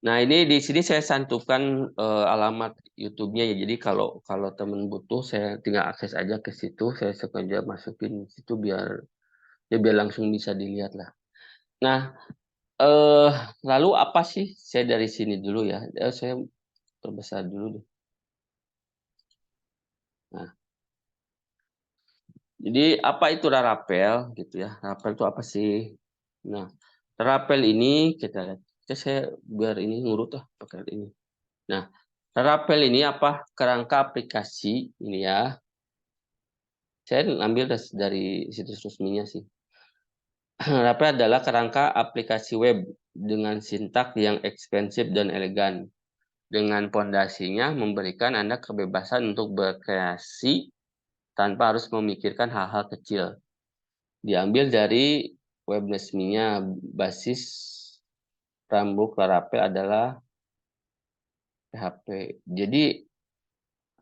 Nah, ini di sini saya cantumkan alamat YouTube-nya ya. Jadi kalau teman butuh, saya tinggal akses aja ke situ. Saya sengaja masukin di situ biar ya biar langsung bisa dilihat lah. Nah, eh lalu apa sih? Saya dari sini dulu ya. Saya perbesar dulu deh. Nah, jadi apa itu Rarapel gitu ya? Rarapel itu apa sih? Nah, Rarapel ini kita lihat. Saya biar ini ngurut lah pakai ini. Nah, Rarapel ini apa? Kerangka aplikasi ini ya. Saya ambil dari situs resminya sih. Rarapel adalah kerangka aplikasi web dengan sintak yang ekspensif dan elegan. Dengan pondasinya memberikan Anda kebebasan untuk berkreasi tanpa harus memikirkan hal-hal kecil. Diambil dari web resminya, basis Rambuk Laravel adalah PHP. Jadi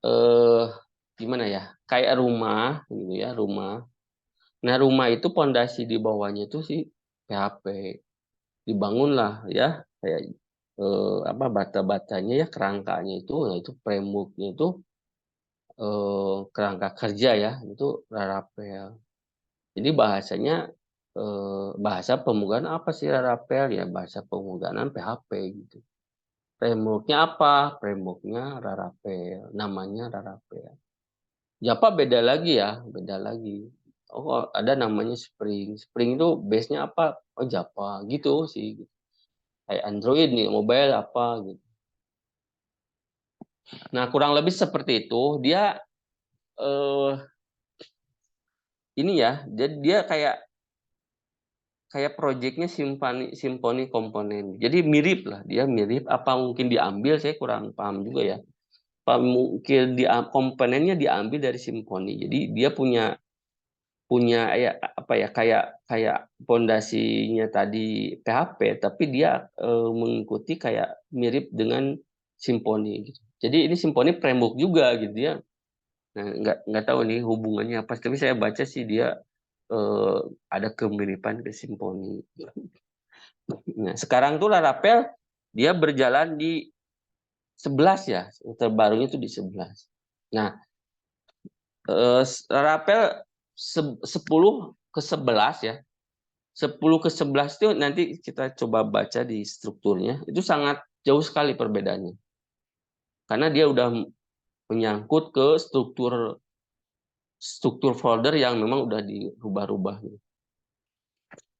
eh gimana ya? Kayak rumah gitu ya, rumah. Nah, rumah itu pondasi di bawahnya itu sih PHP. Dibangunlah ya kayak apa bata-batanya ya kerangkanya itu, nah itu frameworknya itu kerangka kerja ya itu Laravel. Jadi bahasanya bahasa pemrograman apa sih Laravel ya bahasa pemrograman PHP gitu. Frameworknya apa? Frameworknya Laravel, namanya Laravel. Java beda lagi ya, beda lagi. Oh, ada namanya Spring. Spring itu base-nya apa? Oh, Java gitu sih. Kayak Android nih, mobile apa gitu. Nah, kurang lebih seperti itu. Dia eh ini ya, jadi dia kayak kayak proyeknya simfoni komponen. Jadi mirip lah, dia mirip. Apa mungkin diambil? Saya kurang paham juga ya. Apa mungkin komponennya diambil dari simfoni. Jadi dia punya punya ya apa ya kayak kayak pondasinya tadi PHP, tapi dia mengikuti kayak mirip dengan simfoni gitu. Jadi ini simfoni framework juga gitu ya. Nah, nggak tahu nih hubungannya apa, tapi saya baca sih dia ada kemiripan ke simfoni. Nah, sekarang tuh Laravel dia berjalan di 11 ya, terbarunya itu di 11. Nah, Laravel 10 ke 11 ya. 10 ke 11 itu nanti kita coba baca di strukturnya. Itu sangat jauh sekali perbedaannya. Karena dia udah menyangkut ke struktur struktur folder yang memang udah dirubah-rubah.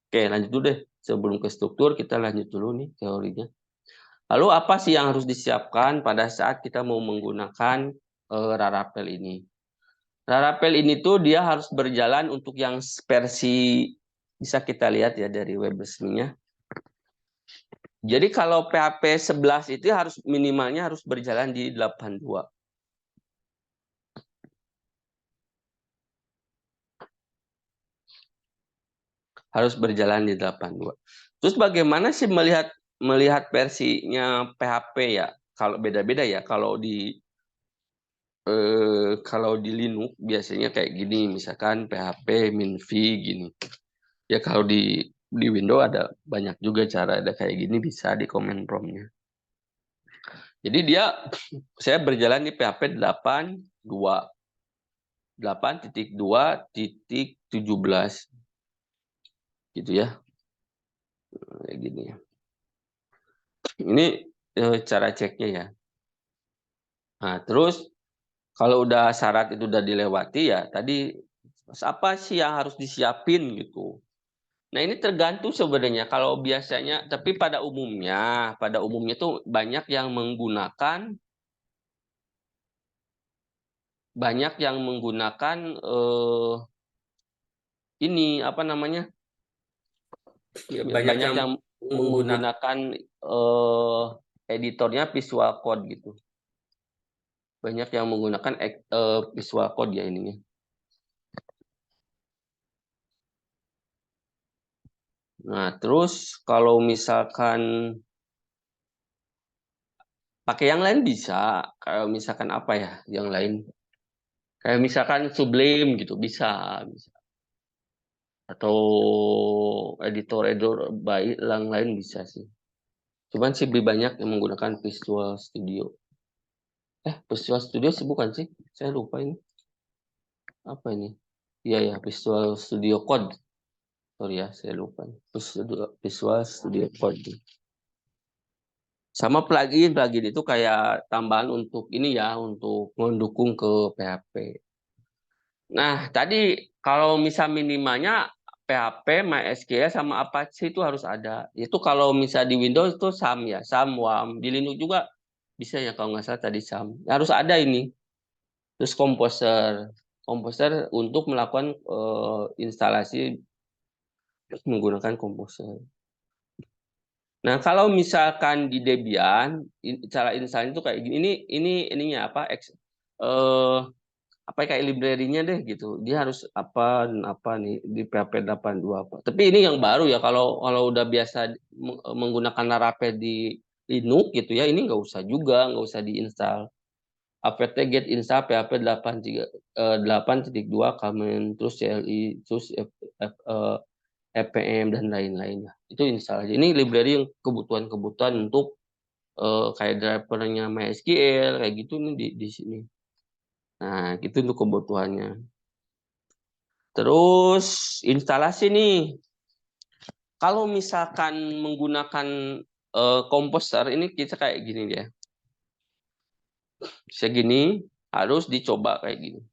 Oke, lanjut dulu deh. Sebelum ke struktur, kita lanjut dulu nih teorinya. Lalu apa sih yang harus disiapkan pada saat kita mau menggunakan Laravel ini? Laravel ini tuh dia harus berjalan untuk yang versi bisa kita lihat ya dari web resminya. Jadi kalau PHP 11 itu harus minimalnya harus berjalan di 82. Harus berjalan di 82. Terus bagaimana sih melihat melihat versinya PHP ya? Kalau beda-beda ya. Kalau di Linux biasanya kayak gini, misalkan PHP minv gini. Ya kalau di Windows ada banyak juga cara ada kayak gini bisa di command prompt-nya. Jadi dia saya berjalan di PHP 8.2.17 gitu ya. Kayak gini ya. Ini cara ceknya ya. Nah, terus kalau udah syarat itu udah dilewati ya tadi apa sih yang harus disiapin gitu. Nah, ini tergantung sebenarnya kalau biasanya tapi pada umumnya tuh banyak yang menggunakan ini apa namanya? Banyak Banyak yang yang menggunakan. menggunakan editornya Visual Code gitu. Banyak yang menggunakan Visual Code ya ininya. Nah, terus kalau misalkan pakai yang lain bisa. Kalau misalkan apa ya, yang lain. Kayak misalkan Sublime gitu, bisa. Atau editor-editor baik yang lain bisa sih. Cuman sih lebih banyak yang menggunakan Visual Studio. Visual Studio sih bukan sih? Saya lupa ini. Apa ini? Iya ya, Visual Studio Code. Sorry ya, saya lupa. Visual Studio Code. Sama plugin itu kayak tambahan untuk ini ya, untuk mendukung ke PHP. Nah, tadi kalau misal minimalnya PHP, MySQL sama Apache itu harus ada. Itu kalau misal di Windows itu SAM ya, SAM, WAM. Di Linux juga bisa ya kalau nggak salah tadi SAM. Harus ada ini. Terus Composer. Composer untuk melakukan instalasi menggunakan Composer. Nah, kalau misalkan di Debian, cara install itu kayak gini. Ini ininya apa? Eh, apa kayak library-nya deh gitu. Dia harus apa dan apa nih di PHP 82 apa. Tapi ini yang baru ya. Kalau udah biasa menggunakan Laravel di Linux gitu ya, ini nggak usah juga, nggak usah diinstal. apt get install php 8.2 command terus CLI terus FPM dan lain-lainnya. Itu install aja. Ini library yang kebutuhan-kebutuhan untuk kayak drivernya MySQL kayak gitu nih di sini. Nah, gitu untuk kebutuhannya. Terus instalasi nih. Kalau misalkan menggunakan komposer ini kita kayak gini ya. Segini harus dicoba kayak gini.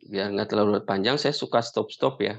Biar nggak terlalu panjang, saya suka stop-stop ya.